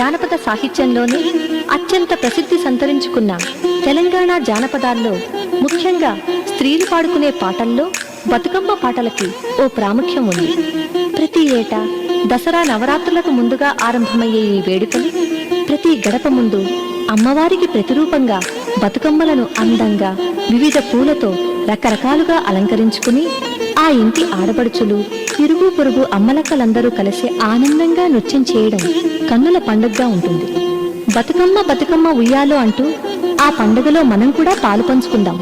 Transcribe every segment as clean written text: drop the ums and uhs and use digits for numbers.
జానపద సాహిత్యంలోనే అత్యంత ప్రసిద్ధి సంతరించుకున్న తెలంగాణ జానపదాల్లో ముఖ్యంగా స్త్రీలు పాడుకునే పాటల్లో బతుకమ్మ పాటలకి ఓ ప్రాముఖ్యం ఉంది. ప్రతి ఏటా దసరా నవరాత్రులకు ముందుగా ఆరంభమయ్యే ఈ వేడుకలు ప్రతి గడప ముందు అమ్మవారికి ప్రతిరూపంగా బతుకమ్మలను అందంగా వివిధ పూలతో రకరకాలుగా అలంకరించుకుని ఆ ఇంటి ఆడపడుచులు ఇరుగు పొరుగు అమ్మలక్కలందరూ కలిసి ఆనందంగా నృత్యం చేయడం కన్నుల పండుగగా ఉంటుంది. బతుకమ్మ బతుకమ్మ ఉయ్యాలో అంటూ ఆ పండుగలో మనం కూడా పాలు పంచుకుందాం.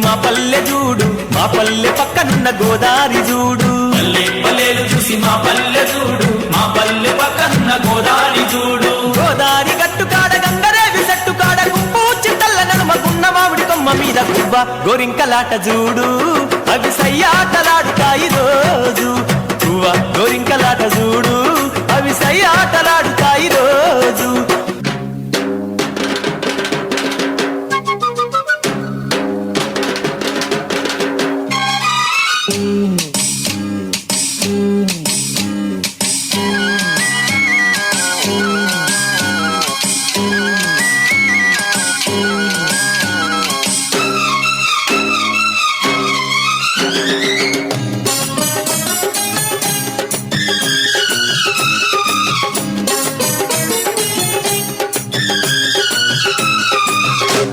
మా పల్లె చూడు, మా పల్లె పక్కనున్న గోదారి చూడు. పల్లె పల్లెలు చూసి మా పల్లె చూడు, మా పల్లె పక్కనున్న గోదారి చూడు. గోదారి గట్టు కాడ గంగరేవి చెట్టు కాడ గుంపు చింతల్ల నడుమకున్న మామిడి కొమ్మ మీద గువ్వ గోరింకలాట చూడు. అవి సయ్యాటలాడుతాయి రోజు. గువ్వ గోరింకలాట చూడు, అవి సయ్యాటలాడుతాయి రోజు.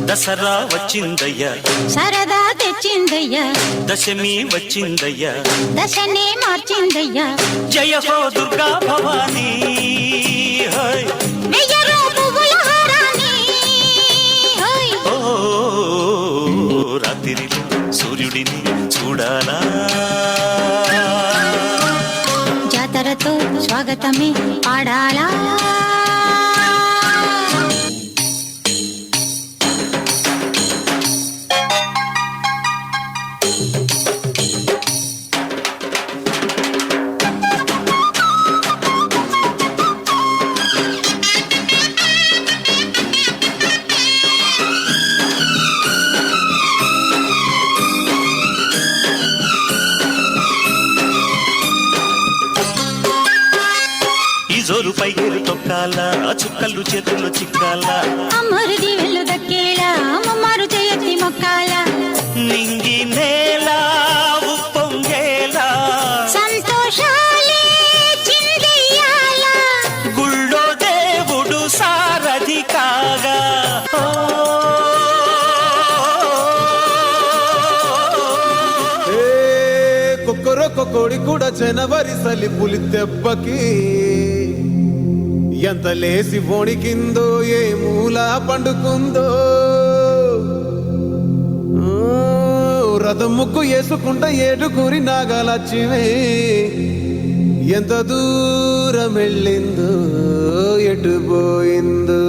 దసరా వచ్చిందయ్యా, సరదా తెచ్చిందయ్యా, దశమి వచ్చిందయ్యా, దశనే మార్చిందయ్యా. జయ హో దుర్గా భవానీ, వెయ్యరు పువ్వుల హారాన్ని. ఓ రాత్రిలో సూర్యుడిని చూడాలా, జాతరతో స్వాగతమే పాడాలా. జోరుపై ఏరు తొక్కాలా, చుక్కలు చేతుల్లో చిక్కాలా, అమ్మరుది వెళ్ళు దక్కేలా, అమ్మమారు చేయత్తి మొక్కాలా. నింగి నేల ఉప్పొంగేలా, సంతోషాలే చిందెయ్యాలా. గుళ్ళో దేవుడు సారథి కాగా. కొక్కరొక్క కోడి కూడా జనవరి సలి పులి దెబ్బకి ఎంత లేసి వణికిందో, ఏ మూల పండుకుందో. రథం ముగ్గు వేసుకుంటా ఏడుగురి నాగలచ్చివే ఎంత దూరం వెళ్ళిందో, ఎటు పోయిందో.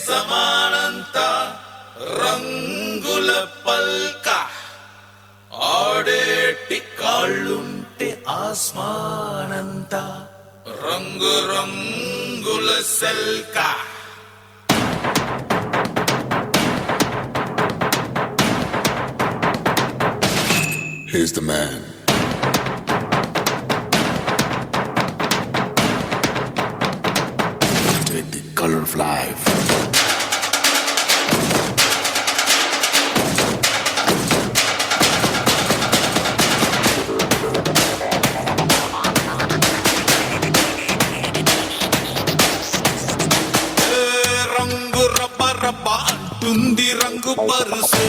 సమానంతా రంగుల పల్క ఆడేటి కాళ్ళుంటే ఆస్మానంతా రంగు రంగుల సెల్క Here's the man. With the color of life. రంగు రబ్బ రబ్బ అంటుంది రంగు పరుసే